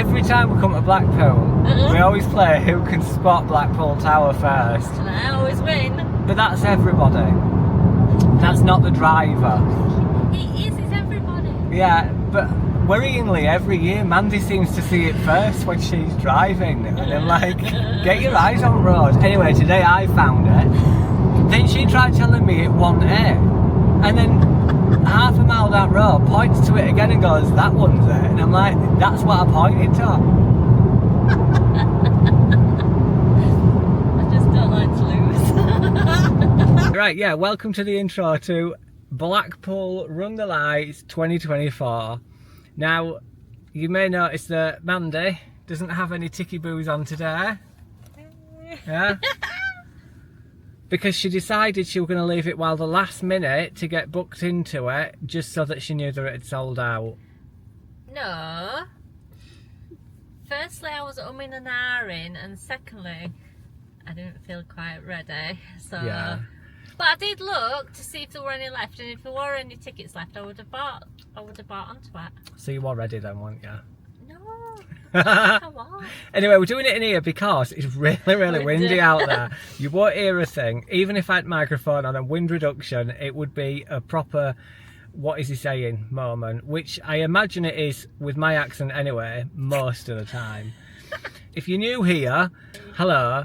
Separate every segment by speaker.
Speaker 1: Every time we come to Blackpool, we always play who can spot Blackpool Tower first.
Speaker 2: And I always win.
Speaker 1: But that's everybody. That's not the driver.
Speaker 2: It's everybody.
Speaker 1: Yeah, but worryingly, every year Mandy seems to see it first when she's driving. And I'm like, get your eyes on road. Anyway, today I found it. Then she tried telling me it wasn't it. And then half a mile down road, points to it again and goes, that one's it. And I'm like, that's what I pointed to.
Speaker 2: I just don't like to lose.
Speaker 1: Right, yeah, welcome to the intro to Blackpool Run the Lights 2024. Now, you may notice that Mandy doesn't have any ticky boos on today. Yeah? Because she decided she was going to leave it while the last minute to get booked into it, just so that she knew that it had sold out.
Speaker 2: No. Firstly, I was umming and ahhing, and secondly, I didn't feel quite ready. So,
Speaker 1: Yeah.
Speaker 2: But I did look to see if there were any left, and if there were any tickets left, I would have bought onto it.
Speaker 1: So you were ready then, weren't you?
Speaker 2: No. Come on.
Speaker 1: Anyway, we're doing it in here because it's really windy out there. You won't hear a thing. Even if I had microphone on and wind reduction, it would be a proper what is he saying moment, which I imagine it is with my accent anyway, most of the time. If you're new here, hello.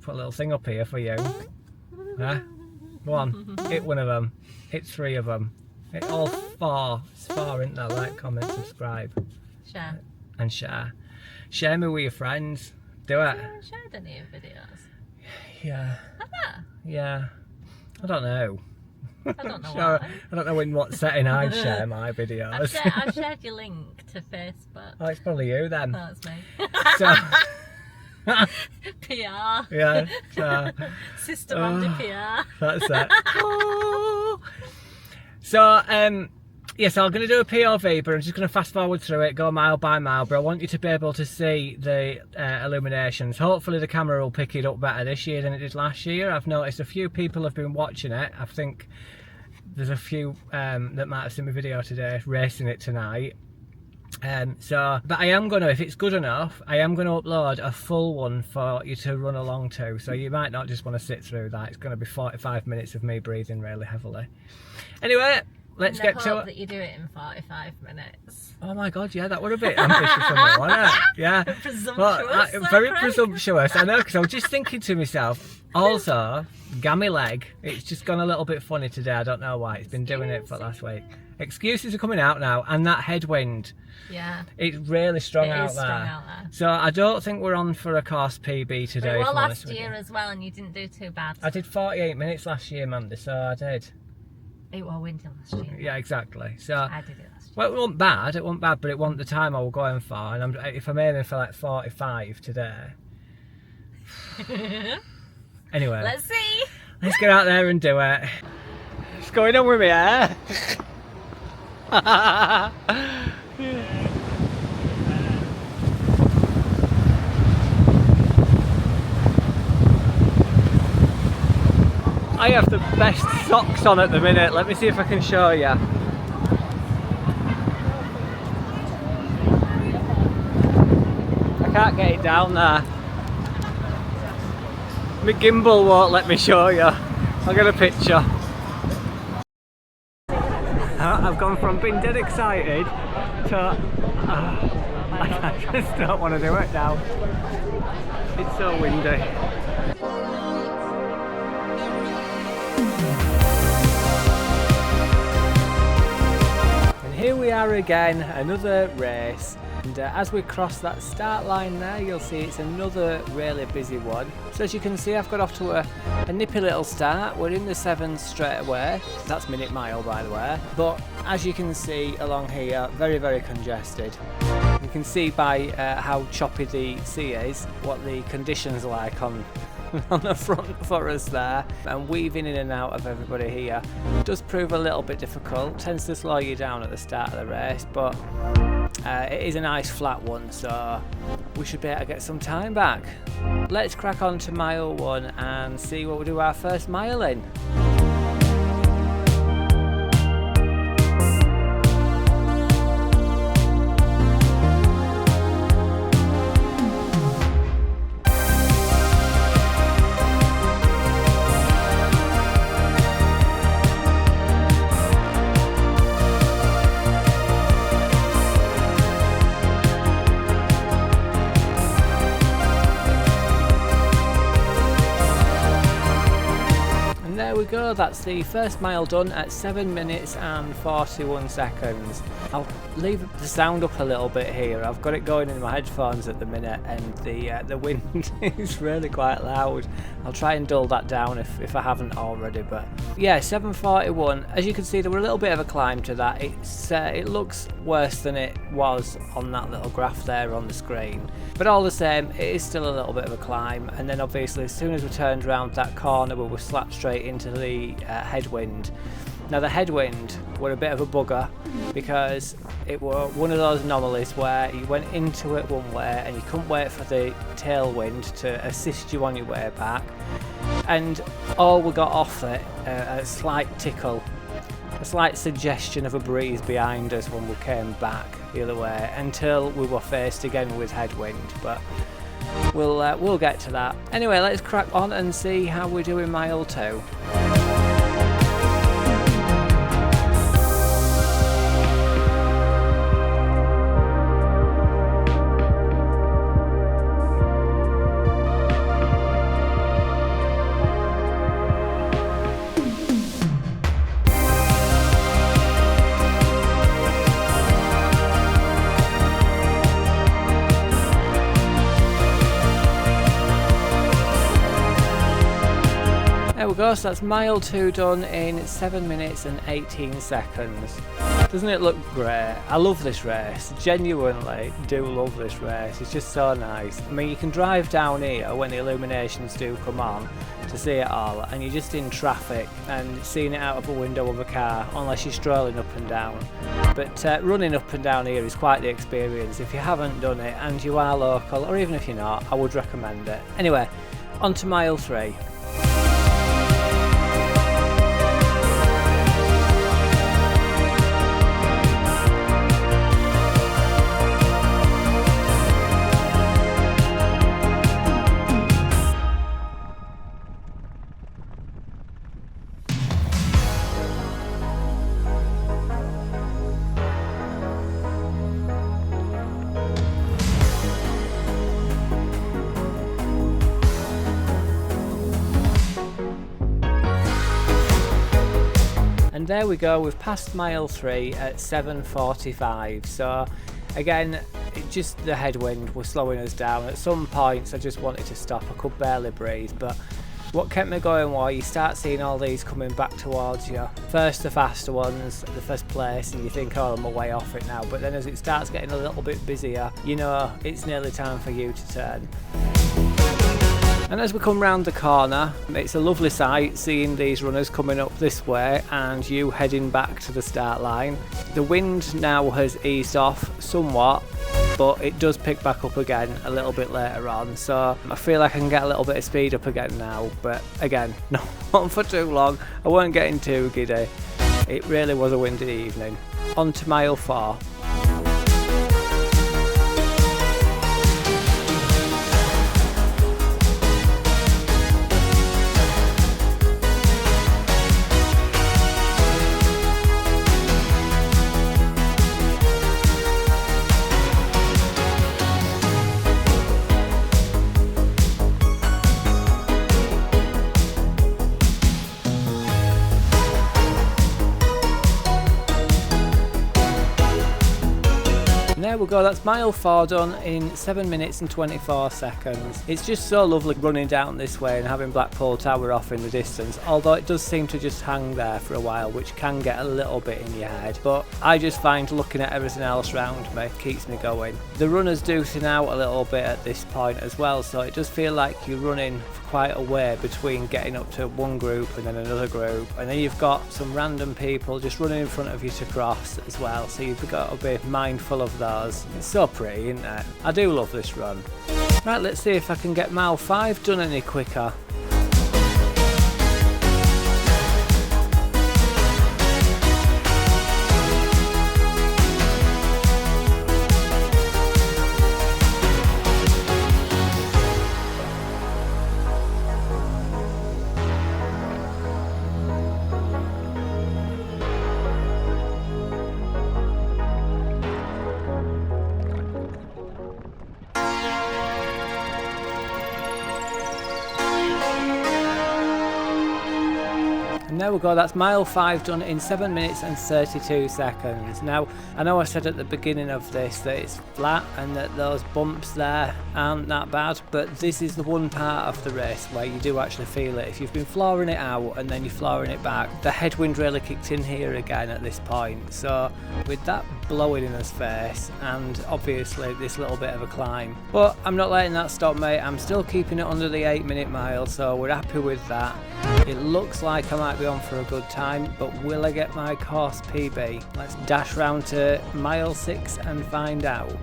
Speaker 1: Put a little thing up here for you. Huh? Go on, hit one of them. Hit three of them. Hit all four. It's four, isn't that? Like, comment, subscribe.
Speaker 2: Share.
Speaker 1: And share. Share me with your friends. Do it.
Speaker 2: You haven't shared any of videos.
Speaker 1: Yeah.
Speaker 2: Have I?
Speaker 1: Yeah. I don't know.
Speaker 2: I don't know
Speaker 1: Sure.
Speaker 2: why.
Speaker 1: I don't know in what setting I'd share my videos.
Speaker 2: I've shared your link to Facebook.
Speaker 1: Oh, it's probably you then.
Speaker 2: Oh, it's me.
Speaker 1: So,
Speaker 2: PR.
Speaker 1: yeah. So,
Speaker 2: Sister Mandy PR.
Speaker 1: that's it. Oh. So, yeah, so I'm going to do a POV, but I'm just going to fast forward through it, go mile by mile, but I want you to be able to see the illuminations. Hopefully the camera will pick it up better this year than it did last year. I've noticed a few people have been watching it. I think there's a few that might have seen my video today, racing it tonight. But I am going to, if it's good enough, I am going to upload a full one for you to run along to. So you might not just want to sit through that. It's going to be 45 minutes of me breathing really heavily. Anyway, let's get to it.
Speaker 2: That you do it in 45 minutes.
Speaker 1: Oh my god, yeah, that would have been ambitious of me, wasn't it? Yeah.
Speaker 2: Presumptuous.
Speaker 1: Very presumptuous, I know, because I was just thinking to myself, also, gammy leg, it's just gone a little bit funny today, I don't know why, it's been doing it for last week. Excuses are coming out now, and that headwind.
Speaker 2: Yeah.
Speaker 1: It's really strong out
Speaker 2: strong
Speaker 1: there.
Speaker 2: out there.
Speaker 1: So I don't think we're on for a course PB today.
Speaker 2: But
Speaker 1: if I'm
Speaker 2: well,
Speaker 1: honest
Speaker 2: last
Speaker 1: with
Speaker 2: year
Speaker 1: you.
Speaker 2: as well, and you didn't do too bad.
Speaker 1: I did 48 minutes last year, Mandy, so I did.
Speaker 2: It was winter last year.
Speaker 1: Yeah, exactly. So
Speaker 2: I did it last year.
Speaker 1: well, it wasn't bad, but it wasn't the time I was going for, and if I'm aiming for like 45 today. Anyway,
Speaker 2: Let's see.
Speaker 1: let's get out there and do it. What's going on with me, eh? I have the best socks on at the minute. Let me see if I can show you. I can't get it down there. My gimbal won't let me show you. I'll get a picture. I've gone from being dead excited to I just don't want to do it now. It's so windy. And here we are again, another race. And as we cross that start line there, you'll see it's another really busy one. So as you can see, I've got off to a nippy little start. We're in the 7s straight away. That's minute mile, by the way. But as you can see along here, very, very congested. You can see by how choppy the sea is, what the conditions are like on the front for us there, and weaving in and out of everybody here does prove a little bit difficult. Tends to slow you down at the start of the race, but it is a nice flat one, so we should be able to get some time back. Let's crack on to mile 1 and see what we do our first mile in. go, that's the first mile done at 7 minutes and 41 seconds. I'll leave the sound up a little bit here. I've got it going in my headphones at the minute, and the wind is really quite loud. I'll try and dull that down if I haven't already. But yeah, 7:41. As you can see, there were a little bit of a climb to that. It looks worse than it was on that little graph there on the screen, but all the same, it is still a little bit of a climb. And then obviously, as soon as we turned around that corner, we were slapped straight into the headwind. Now the headwind were a bit of a bugger because it were one of those anomalies where you went into it one way and you couldn't wait for the tailwind to assist you on your way back, and all we got off it, a slight tickle, a slight suggestion of a breeze behind us when we came back the other way, until we were faced again with headwind. But we'll get to that. Anyway, let's crack on and see how we do in mile 2. There we go, so that's mile 2 done in 7 minutes and 18 seconds. Doesn't it look great? I love this race, genuinely do love this race, it's just so nice. I mean, you can drive down here when the illuminations do come on to see it all, and you're just in traffic and seeing it out of a window of a car, unless you're strolling up and down. But running up and down here is quite the experience. If you haven't done it and you are local, or even if you're not, I would recommend it. Anyway, on to mile 3. And there we go, we've passed mile 3 at 7:45. So again, the headwind was slowing us down. At some points I just wanted to stop, I could barely breathe, but what kept me going was you start seeing all these coming back towards you. First the faster ones, the first place, and you think, oh, I'm way off it now. But then as it starts getting a little bit busier, you know it's nearly time for you to turn. And as we come round the corner, it's a lovely sight seeing these runners coming up this way and you heading back to the start line. The wind now has eased off somewhat, but it does pick back up again a little bit later on, so I feel like I can get a little bit of speed up again now. But again, not for too long, I weren't getting too giddy. It really was a windy evening. On to mile 4. There we go, that's mile 4 done in 7 minutes and 24 seconds. It's just so lovely running down this way and having Blackpool Tower off in the distance, although it does seem to just hang there for a while, which can get a little bit in your head. But I just find looking at everything else around me keeps me going. The runners do thin out a little bit at this point as well, so it does feel like you're running for quite a way between getting up to one group and then another group, and then you've got some random people just running in front of you to cross as well, so you've got to be mindful of those. It's so pretty, isn't it? I do love this run. Right, let's see if I can get mile 5 done any quicker. And there we go, that's mile 5 done in 7 minutes and 32 seconds. Now, I know I said at the beginning of this that it's flat and that those bumps there aren't that bad, but this is the one part of the race where you do actually feel it. If you've been flooring it out and then you're flooring it back, the headwind really kicked in here again at this point. So with that blowing in his face and obviously this little bit of a climb, but I'm not letting that stop me. I'm still keeping it under the 8-minute mile, so we're happy with that. It looks like I might be on for a good time, but will I get my course PB? Let's dash round to mile 6 and find out.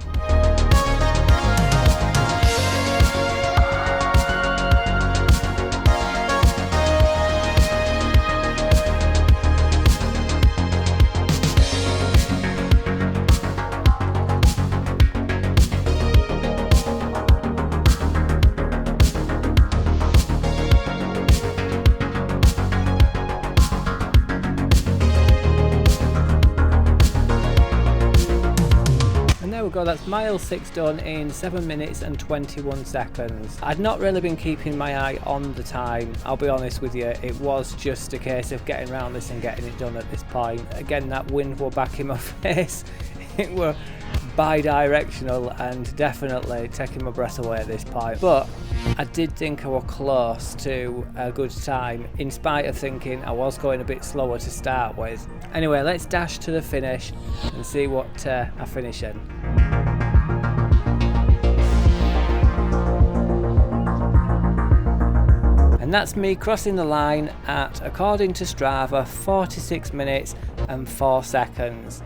Speaker 1: That's mile 6 done in 7 minutes and 21 seconds. I'd not really been keeping my eye on the time, I'll be honest with you. It was just a case of getting around this and getting it done at this point. Again, that wind were back in my face. It were bi-directional and definitely taking my breath away at this point, but I did think I was close to a good time in spite of thinking I was going a bit slower to start with. Anyway, let's dash to the finish and see what I finish in. And that's me crossing the line at, according to Strava, 46 minutes and 4 seconds.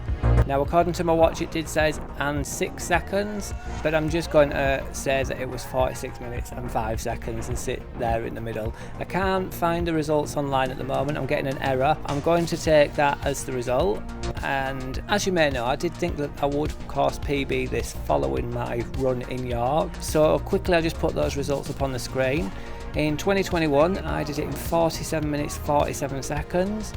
Speaker 1: Now, according to my watch, it did say and 6 seconds, but I'm just going to say that it was 46 minutes and 5 seconds and sit there in the middle. I can't find the results online at the moment. I'm getting an error. I'm going to take that as the result. And as you may know, I did think that I would course PB this following my run in York. So quickly, I just put those results up on the screen. In 2021, I did it in 47 minutes 47 seconds.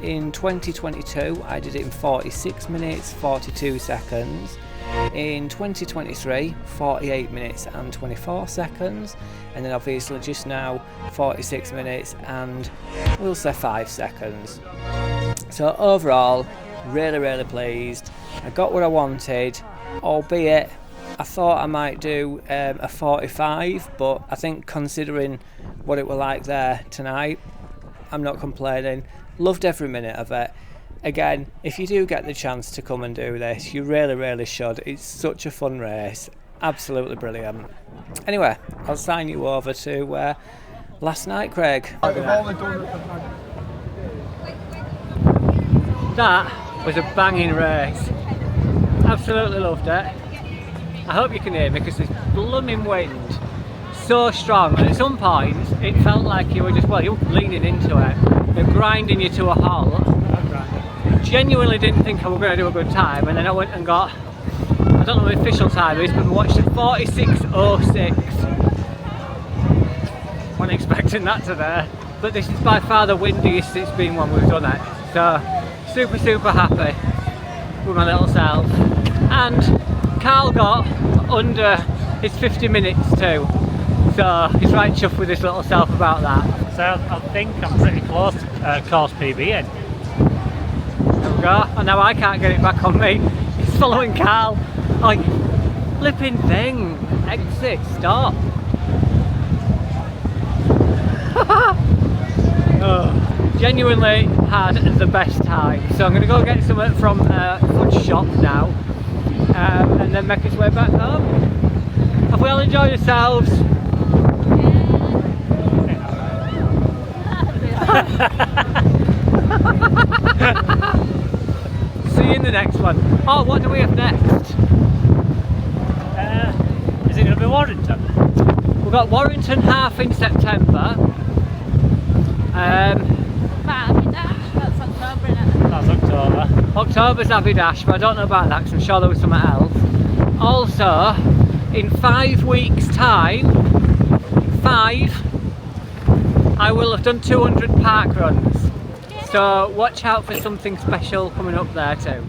Speaker 1: In 2022, I did it in 46 minutes 42 seconds. In 2023, 48 minutes and 24 seconds. And then obviously just now, 46 minutes and we'll say 5 seconds. So overall, really pleased. I got what I wanted, albeit I thought I might do a 45, but I think considering what it were like there tonight, I'm not complaining. Loved every minute of it. Again, if you do get the chance to come and do this, you really should. It's such a fun race. Absolutely brilliant. Anyway, I'll sign you over to last night, Craig. That was a banging race. Absolutely loved it. I hope you can hear me because this blooming wind so strong, and at some points it felt like you were just, well, you were leaning into it, they're grinding you to a halt. Genuinely didn't think I was going to do a good time, and then I went and got, I don't know what the official time is, but we watched a 46.06. Wasn't expecting that today, but this is by far the windiest it's been when we've done it, so super happy with my little self. And Carl got under his 50 minutes too, so he's right chuffed with his little self about that.
Speaker 3: So I think I'm pretty close to course PB in.
Speaker 1: There we go, and now I can't get it back on me. He's following Carl. Like, flipping thing. Exit, stop. Oh, genuinely had the best time. So I'm going to go get something from a food shop now. And then make its way back home. Have we all enjoyed yourselves? See you in the next one. Oh, what do we have next?
Speaker 3: Is it going to be Warrington?
Speaker 1: We've got Warrington half in September.
Speaker 2: That's October, isn't it?
Speaker 3: That's October.
Speaker 1: October's Abbey Dash, but I don't know about that because I'm sure there was something else. Also, in 5 weeks' time, I will have done 200 park runs. So watch out for something special coming up there too.